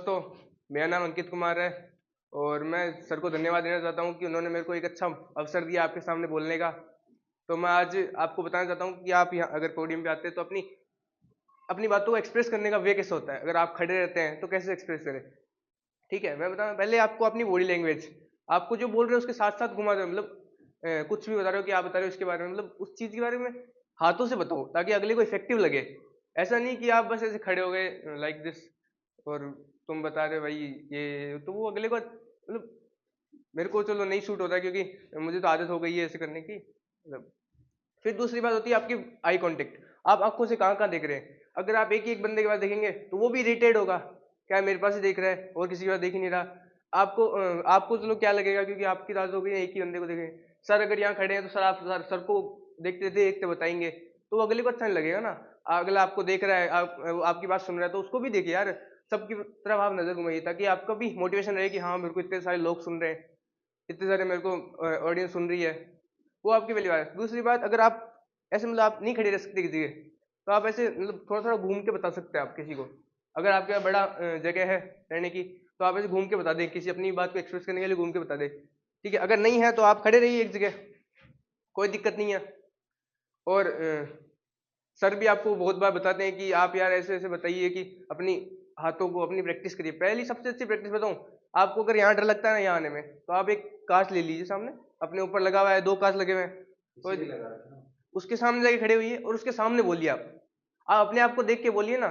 दोस्तों, मेरा नाम अंकित कुमार है और मैं सर को धन्यवाद देना चाहता हूं कि उन्होंने मेरे को एक अच्छा अवसर दिया आपके सामने बोलने का। तो मैं आज आपको बताना चाहता हूं कि आप यहाँ अगर पोडियम पे आते हैं तो अपनी अपनी बातों को एक्सप्रेस करने का वे कैसे होता है। अगर आप खड़े रहते हैं तो कैसे एक्सप्रेस करें। ठीक है, मैं बताऊँ पहले आपको अपनी बॉडी लैंग्वेज, आपको जो बोल रहे हो उसके साथ साथ घुमा दो, मतलब कुछ भी बता रहे हो कि आप बता रहे हो इसके बारे में, मतलब उस चीज़ के बारे में हाथों से बताओ ताकि अगले को इफेक्टिव लगे। ऐसा नहीं कि आप बस ऐसे खड़े हो गए लाइक दिस और तुम बता रहे हो भाई ये, तो वो अगले को मतलब मेरे को चलो नहीं सूट होता क्योंकि मुझे तो आदत हो गई है ऐसे करने की मतलब। फिर दूसरी बात होती है आपकी आई कांटेक्ट। आप आंखों से कहाँ कहाँ देख रहे हैं। अगर आप एक ही एक बंदे के पास देखेंगे तो वो भी इरिटेट होगा, क्या मेरे पास ही देख रहा है और किसी के पास देख ही नहीं रहा। आपको चलो क्या लगेगा क्योंकि आपकी आदत हो गई है एक ही बंदे को देखें। सर अगर यहाँ खड़े हैं तो सर आप सर को देखते देखते बताएंगे तो वो अगले को अच्छा नहीं लगेगा ना। अगला आपको देख रहा है, आपकी बात सुन रहा है तो उसको भी देखिए यार, सबकी तरफ आप नजर घुमाइए ताकि आपका भी मोटिवेशन रहे कि हाँ मेरे को इतने सारे लोग सुन रहे हैं, इतने सारे मेरे को ऑडियंस सुन रही है। वो आपकी पहली बात है। दूसरी बात, अगर आप ऐसे मतलब आप नहीं खड़े रह सकते किसी जगह तो आप ऐसे मतलब थोड़ा थोड़ा घूम के बता सकते हैं आप किसी को। अगर आपके पास बड़ा जगह है रहने की तो आप ऐसे घूम के बता दें, किसी अपनी बात को एक्सप्रेस करने के लिए घूम के बता दें। ठीक है, अगर नहीं है तो आप खड़े रहिए एक जगह, कोई दिक्कत नहीं है। और सर भी आपको बहुत बार बताते हैं कि आप यार ऐसे ऐसे बताइए कि अपनी हाथों को अपनी प्रैक्टिस करिए। पहली सबसे अच्छी प्रैक्टिस बताऊं आपको, अगर यहाँ डर लगता है ना यहाँ आने में तो आप एक कांच ले लीजिए सामने, अपने ऊपर लगा हुआ है 2 कांच लगे हुए हैं तो उसके सामने जाके खड़े हुई और उसके सामने बोलिए। आप अपने आप को देख के बोलिए ना,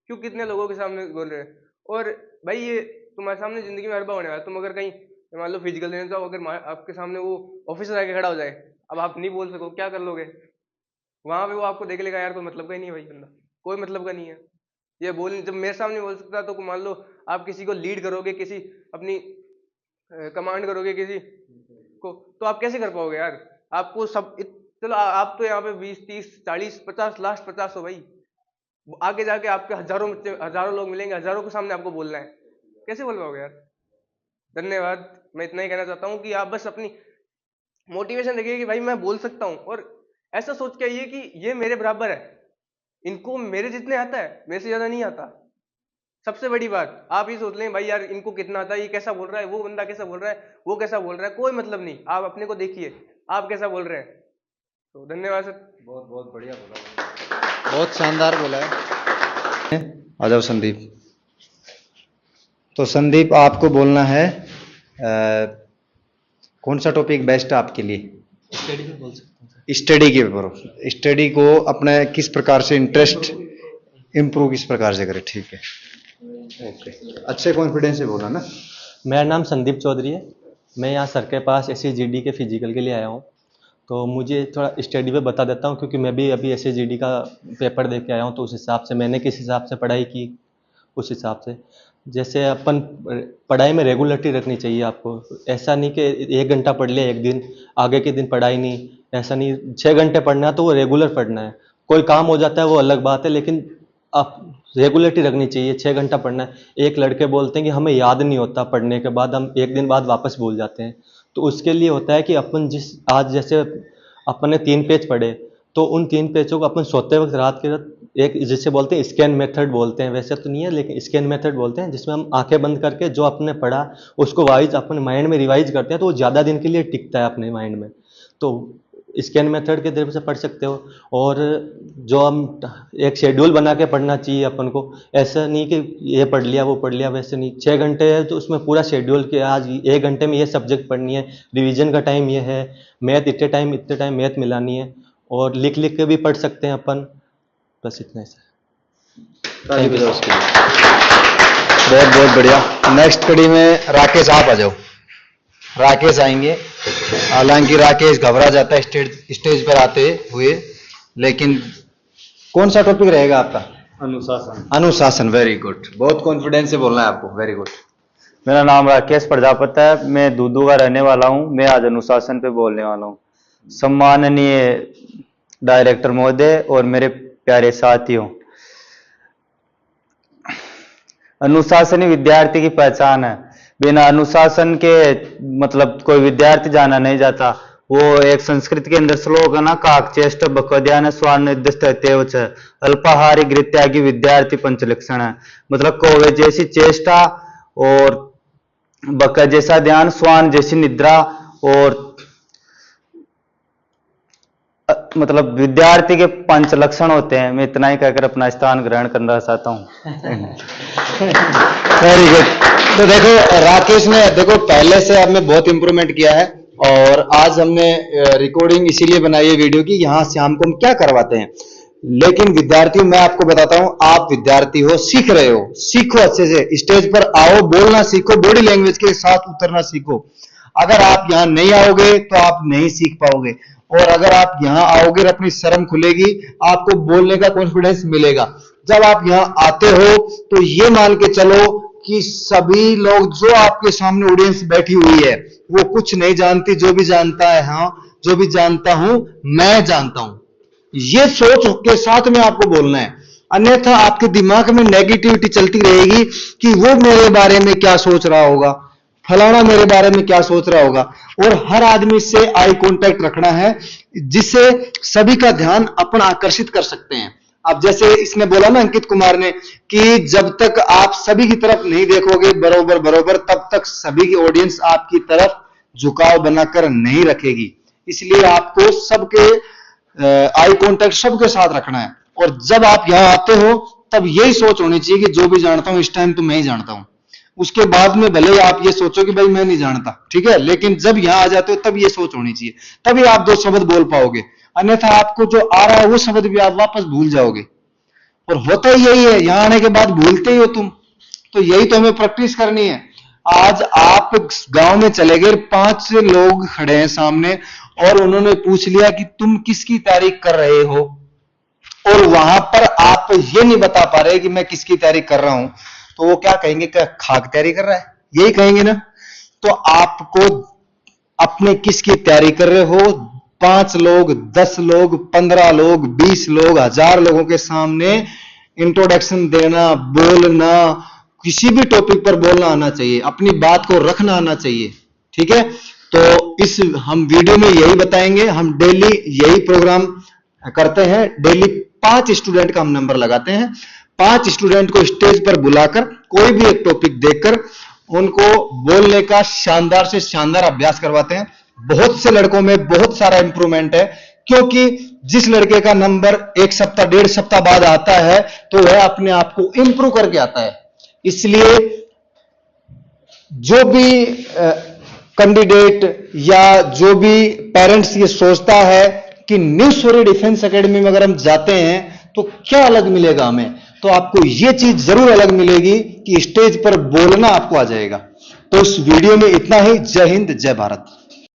क्यों कितने लोगों के सामने बोल रहे हैं। और भाई ये तुम्हारे सामने जिंदगी में हर बार होने वाला है। तुम अगर कहीं मान लो फिजिकल देने जाओ, अगर आपके सामने वो ऑफिसर आके खड़ा हो जाए, अब आप नहीं बोल सको क्या कर लोगे। वहां पे वो आपको देख लेगा यार कोई मतलब का ही नहीं है भाई बंदा, कोई मतलब का नहीं है। ये बोल जब मेरे सामने बोल सकता तो मान लो आप किसी को लीड करोगे, किसी अपनी कमांड करोगे किसी को, तो आप कैसे कर पाओगे यार। आपको चलो आप तो यहाँ पे 20 30 40 50 लास्ट 50 हो भाई, आगे जाके आपके हजारों लोग मिलेंगे, हजारों के सामने आपको बोलना है, कैसे बोल पाओगे यार। धन्यवाद। मैं इतना ही कहना चाहता हूँ कि आप बस अपनी मोटिवेशन देखिए कि भाई मैं बोल सकता हूँ, और ऐसा सोच के आइए कि ये मेरे बराबर है, इनको मेरे जितने आता है मेरे से ज्यादा नहीं आता। सबसे बड़ी बात आप ये सोच लें भाई यार इनको कितना आता है, ये कैसा बोल रहा है, वो बंदा कैसा बोल रहा है, वो कैसा बोल रहा है, कोई मतलब नहीं। आप अपने को देखिए आप कैसा बोल रहे हैं। तो धन्यवाद सर। बहुत बहुत बढ़िया बोला, बहुत शानदार बोला है। आ जाओ संदीप। तो संदीप आपको बोलना है कौन सा टॉपिक बेस्ट है आपके लिए। स्टडी में बोल सकते हैं स्टडी के ऊपर, स्टडी को अपने किस प्रकार से इंटरेस्ट इम्प्रूव किस प्रकार से करें। ठीक है, ओके, अच्छे कॉन्फिडेंस से बोला ना। सर। मेरा नाम संदीप चौधरी है। मैं यहाँ सर के पास SCGD के फिजिकल के लिए आया हूँ। तो मुझे थोड़ा स्टडी पे बता देता हूँ क्योंकि मैं भी अभी SCGD का पेपर दे के आया हूँ। तो उस हिसाब से मैंने किस हिसाब से पढ़ाई की, उस हिसाब से जैसे अपन पढ़ाई में रेगुलरिटी रखनी चाहिए आपको। ऐसा नहीं कि 1 घंटा पढ़ लिया एक दिन, आगे के दिन पढ़ाई नहीं, ऐसा नहीं। 6 घंटे पढ़ना है तो वो रेगुलर पढ़ना है। कोई काम हो जाता है वो अलग बात है, लेकिन आप रेगुलरिटी रखनी चाहिए। 6 घंटा पढ़ना है। एक लड़के बोलते हैं कि हमें याद नहीं होता, पढ़ने के बाद हम 1 दिन बाद वापस भूल जाते हैं। तो उसके लिए होता है कि अपन आज जैसे अपन ने 3 पेज पढ़े तो उन 3 पेजों को अपन सोते वक्त रात के रात एक जिसे बोलते हैं स्कैन मेथड बोलते हैं, वैसे तो नहीं है लेकिन स्कैन मेथड बोलते हैं, जिसमें हम आंखें बंद करके जो आपने पढ़ा उसको वाइज अपने माइंड में रिवाइज करते हैं तो वो ज़्यादा दिन के लिए टिकता है अपने माइंड में। तो स्कैन मेथड के तरफ से पढ़ सकते हो। और जो हम एक शेड्यूल बना के पढ़ना चाहिए अपन को। ऐसा नहीं कि ये पढ़ लिया वो पढ़ लिया, वैसे नहीं। 6 घंटे है तो उसमें पूरा शेड्यूल के आज 1 घंटे में ये सब्जेक्ट पढ़नी है, रिवीजन का टाइम ये है, मैथ इतने टाइम मैथ मिलानी है, और लिख लिख के भी पढ़ सकते हैं अपन। बस इतना ही सर। थैंक यू उसके लिए, बहुत बहुत बढ़िया। नेक्स्ट कड़ी में राकेश आप आ जाओ। राकेश आएंगे। हालांकि राकेश घबरा जाता है स्टेज पर आते हुए, लेकिन कौन सा टॉपिक रहेगा आपका। अनुशासन। अनुशासन, वेरी गुड, बहुत कॉन्फिडेंस से बोलना है आपको, वेरी गुड। मेरा नाम राकेश प्रजापति है, मैं दूदू का रहने वाला हूं। मैं आज अनुशासन पे बोलने वाला हूं। सम्माननीय डायरेक्टर महोदय और मेरे प्यारे साथियों, अनुशासन ही विद्यार्थी की पहचान है। बिना अनुशासन के मतलब कोई विद्यार्थी जाना नहीं जाता। वो एक संस्कृत के अंदर श्लोक है ना, काक चेष्ट बकद्यान स्वान निर्दिष्ट तेवच अल्पाहारी गृत्यागी विद्यार्थी पंचलक्षण है। मतलब कौवे जैसी चेष्टा और बका जैसा ध्यान, स्वान जैसी निद्रा और मतलब विद्यार्थी के 5 लक्षण होते हैं। मैं इतना ही कहकर अपना स्थान ग्रहण करना चाहता हूँ। Very good. तो देखो राकेश ने देखो पहले से हमने बहुत इंप्रूवमेंट किया है, और आज हमने रिकॉर्डिंग इसीलिए बनाई है वीडियो की, यहाँ से हमको हम क्या करवाते हैं। लेकिन विद्यार्थियों मैं आपको बताता हूं, आप विद्यार्थी हो, सीख रहे हो, सीखो अच्छे से, स्टेज पर आओ, बोलना सीखो, बॉडी लैंग्वेज के साथ उतरना सीखो। अगर आप यहां नहीं आओगे तो आप नहीं सीख पाओगे, और अगर आप यहां आओगे अपनी शर्म खुलेगी, आपको बोलने का कॉन्फिडेंस मिलेगा। जब आप यहां आते हो तो ये मान के चलो कि सभी लोग जो आपके सामने ऑडियंस बैठी हुई है वो कुछ नहीं जानती, जो भी जानता है, हाँ जो भी जानता हूं मैं जानता हूं, ये सोच के साथ में आपको बोलना है। अन्यथा आपके दिमाग में नेगेटिविटी चलती रहेगी कि वो मेरे बारे में क्या सोच रहा होगा, फलाना मेरे बारे में क्या सोच रहा होगा। और हर आदमी से आई कांटेक्ट रखना है, जिससे सभी का ध्यान अपन आकर्षित कर सकते हैं। अब जैसे इसने बोला ना अंकित कुमार ने कि जब तक आप सभी की तरफ नहीं देखोगे बरोबर बरोबर, तब तक सभी की ऑडियंस आपकी तरफ झुकाव बनाकर नहीं रखेगी। इसलिए आपको सबके आई कांटेक्ट सबके साथ रखना है। और जब आप यहां आते हो तब यही सोच होनी चाहिए कि जो भी जानता हूं इस टाइम तो मैं ही जानता हूं। उसके बाद में भले ही आप ये सोचो कि भाई मैं नहीं जानता, ठीक है, लेकिन जब यहां आ जाते हो तब ये सोच होनी चाहिए, तभी आप 2 शब्द बोल पाओगे। अन्यथा आपको जो आ रहा है वो शब्द भी आप वापस भूल जाओगे, और होता ही यही है, यहां आने के बाद भूलते ही हो तुम। तो यही तो हमें प्रैक्टिस करनी है। आज आप गांव में चले गए, 5 लोग खड़े हैं सामने और उन्होंने पूछ लिया कि तुम किसकी तारीफ कर रहे हो, और वहां पर आप ये नहीं बता पा रहे कि मैं किसकी तारीफ कर रहा हूं, तो वो क्या कहेंगे, क्या खाक तैयारी कर रहा है, यही कहेंगे ना। तो आपको अपने किसकी तैयारी कर रहे हो, 5 लोग, 10 लोग, 15 लोग, 20 लोग, 1000 लोगों के सामने इंट्रोडक्शन देना, बोलना, किसी भी टॉपिक पर बोलना आना चाहिए, अपनी बात को रखना आना चाहिए, ठीक है। तो इस हम वीडियो में यही बताएंगे, हम डेली यही प्रोग्राम करते हैं। डेली 5 स्टूडेंट का हम नंबर लगाते हैं, 5 स्टूडेंट को स्टेज पर बुलाकर कोई भी एक टॉपिक देकर उनको बोलने का शानदार से शानदार अभ्यास करवाते हैं। बहुत से लड़कों में बहुत सारा इंप्रूवमेंट है, क्योंकि जिस लड़के का नंबर 1 सप्ताह 1.5 सप्ताह बाद आता है तो वह अपने आप को इंप्रूव करके आता है। इसलिए जो भी कैंडिडेट या जो भी पेरेंट्स ये सोचता है कि न्यू सूर्य डिफेंस एकेडमी में अगर हम जाते हैं तो क्या अलग मिलेगा हमें, तो आपको ये चीज जरूर अलग मिलेगी कि स्टेज पर बोलना आपको आ जाएगा। तो इस वीडियो में इतना ही। जय हिंद, जय भारत।